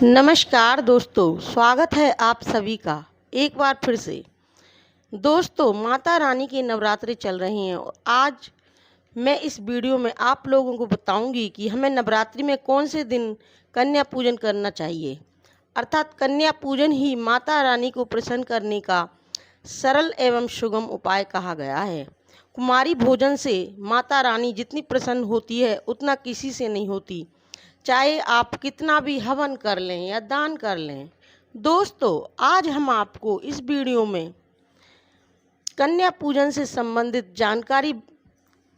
नमस्कार दोस्तों, स्वागत है आप सभी का एक बार फिर से। दोस्तों, माता रानी के नवरात्रे चल रहे हैं और आज मैं इस वीडियो में आप लोगों को बताऊंगी कि हमें नवरात्रि में कौन से दिन कन्या पूजन करना चाहिए। अर्थात कन्या पूजन ही माता रानी को प्रसन्न करने का सरल एवं सुगम उपाय कहा गया है। कुमारी भोजन से माता रानी जितनी प्रसन्न होती है उतना किसी से नहीं होती, चाहे आप कितना भी हवन कर लें या दान कर लें। दोस्तों, आज हम आपको इस वीडियो में कन्या पूजन से संबंधित जानकारी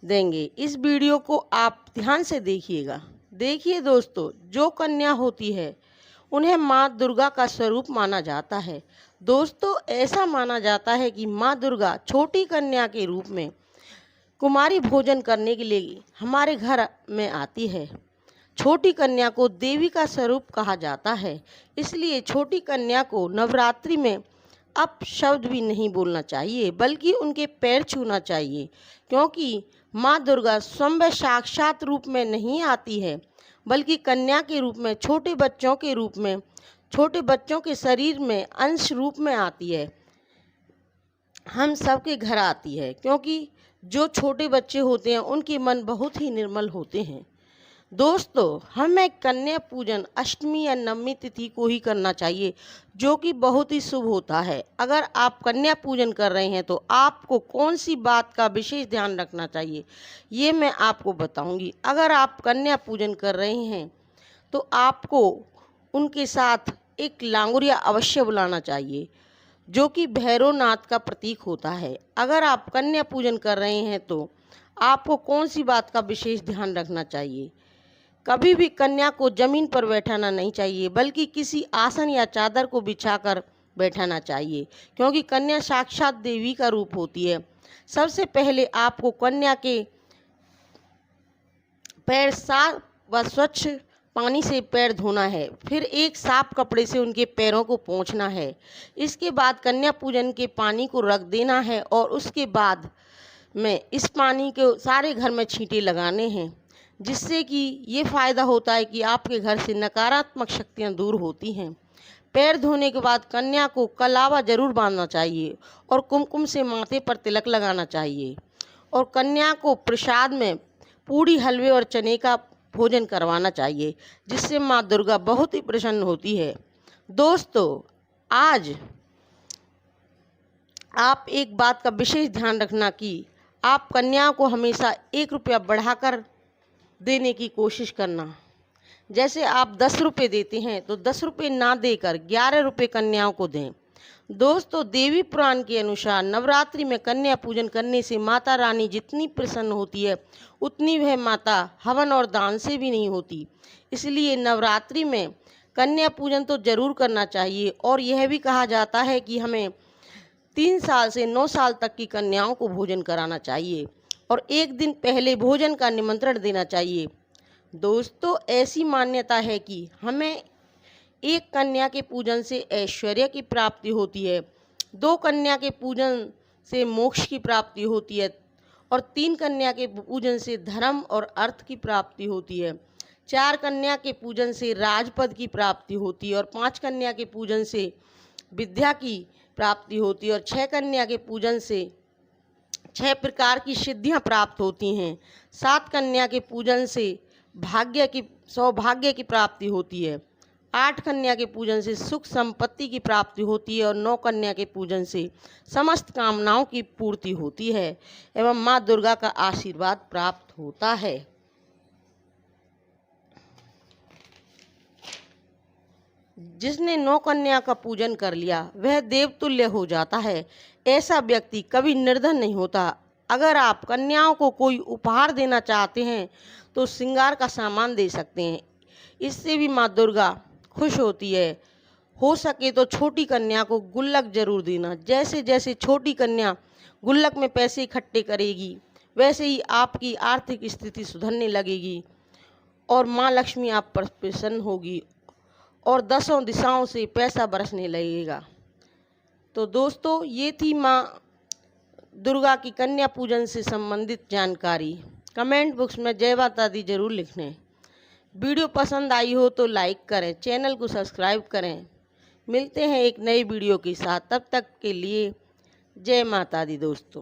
देंगे। इस वीडियो को आप ध्यान से देखिएगा। देखिए दोस्तों, जो कन्या होती है उन्हें माँ दुर्गा का स्वरूप माना जाता है। दोस्तों, ऐसा माना जाता है कि माँ दुर्गा छोटी कन्या के रूप में कुमारी भोजन करने के लिए हमारे घर में आती है। छोटी कन्या को देवी का स्वरूप कहा जाता है, इसलिए छोटी कन्या को नवरात्रि में अपशब्द भी नहीं बोलना चाहिए बल्कि उनके पैर छूना चाहिए, क्योंकि माँ दुर्गा स्वयं साक्षात रूप में नहीं आती है बल्कि कन्या के रूप में, छोटे बच्चों के रूप में, छोटे बच्चों के शरीर में अंश रूप में आती है। हम सबके घर आती है, क्योंकि जो छोटे बच्चे होते हैं उनके मन बहुत ही निर्मल होते हैं। दोस्तों, हमें कन्या पूजन अष्टमी या नवमी तिथि को ही करना चाहिए, जो कि बहुत ही शुभ होता है। अगर आप कन्या पूजन कर रहे हैं तो आपको कौन सी बात का विशेष ध्यान रखना चाहिए, ये मैं आपको बताऊंगी। अगर आप कन्या पूजन कर रहे हैं तो आपको उनके साथ एक लांगुरिया अवश्य बुलाना चाहिए, जो कि भैरवनाथ का प्रतीक होता है। अगर आप कन्या पूजन कर रहे हैं तो आपको कौन सी बात का विशेष ध्यान रखना चाहिए। कभी भी कन्या को जमीन पर बैठाना नहीं चाहिए बल्कि किसी आसन या चादर को बिछाकर बैठाना चाहिए, क्योंकि कन्या साक्षात देवी का रूप होती है। सबसे पहले आपको कन्या के पैर साफ व स्वच्छ पानी से पैर धोना है, फिर एक साफ कपड़े से उनके पैरों को पोंछना है। इसके बाद कन्या पूजन के पानी को रख देना है और उसके बाद में इस पानी को सारे घर में छींटे लगाने हैं, जिससे कि ये फ़ायदा होता है कि आपके घर से नकारात्मक शक्तियाँ दूर होती हैं। पैर धोने के बाद कन्या को कलावा जरूर बांधना चाहिए और कुमकुम से माथे पर तिलक लगाना चाहिए और कन्या को प्रसाद में पूड़ी, हलवे और चने का भोजन करवाना चाहिए, जिससे माँ दुर्गा बहुत ही प्रसन्न होती है। दोस्तों, आज आप एक बात का विशेष ध्यान रखना कि आप कन्याओं को हमेशा 1 रुपया बढ़ाकर देने की कोशिश करना। जैसे आप 10 रुपये देते हैं तो 10 रुपये ना देकर 11 रुपये कन्याओं को दें। दोस्तों, देवी पुराण के अनुसार नवरात्रि में कन्या पूजन करने से माता रानी जितनी प्रसन्न होती है उतनी वह माता हवन और दान से भी नहीं होती। इसलिए नवरात्रि में कन्या पूजन तो जरूर करना चाहिए और यह भी कहा जाता है कि हमें 3 साल से 9 साल तक की कन्याओं को भोजन कराना चाहिए और 1 दिन पहले भोजन का निमंत्रण देना चाहिए। दोस्तों, ऐसी मान्यता है कि हमें 1 कन्या के पूजन से ऐश्वर्य की प्राप्ति होती है, 2 कन्या के पूजन से मोक्ष की प्राप्ति होती है और 3 कन्या के पूजन से धर्म और अर्थ की प्राप्ति होती है, 4 कन्या के पूजन से राजपद की प्राप्ति होती है और 5 कन्या के पूजन से विद्या की प्राप्ति होती है और 6 कन्या के पूजन से 6 प्रकार की सिद्धियां प्राप्त होती हैं, 7 कन्या के पूजन से सौभाग्य की प्राप्ति होती है, 8 कन्या के पूजन से सुख संपत्ति की प्राप्ति होती है और 9 कन्या के पूजन से समस्त कामनाओं की पूर्ति होती है एवं माँ दुर्गा का आशीर्वाद प्राप्त होता है। जिसने 9 कन्या का पूजन कर लिया वह देवतुल्य हो जाता है। ऐसा व्यक्ति कभी निर्धन नहीं होता। अगर आप कन्याओं को कोई उपहार देना चाहते हैं तो श्रृंगार का सामान दे सकते हैं, इससे भी माँ दुर्गा खुश होती है। हो सके तो छोटी कन्या को गुल्लक जरूर देना। जैसे जैसे छोटी कन्या गुल्लक में पैसे इकट्ठे करेगी वैसे ही आपकी आर्थिक स्थिति सुधरने लगेगी और माँ लक्ष्मी आप पर प्रसन्न होगी और 10 दिशाओं से पैसा बरसने लगेगा। तो दोस्तों, ये थी माँ दुर्गा की कन्या पूजन से संबंधित जानकारी। कमेंट बॉक्स में जय माता दी जरूर लिखें, वीडियो पसंद आई हो तो लाइक करें, चैनल को सब्सक्राइब करें। मिलते हैं एक नई वीडियो के साथ, तब तक के लिए जय माता दी दोस्तों।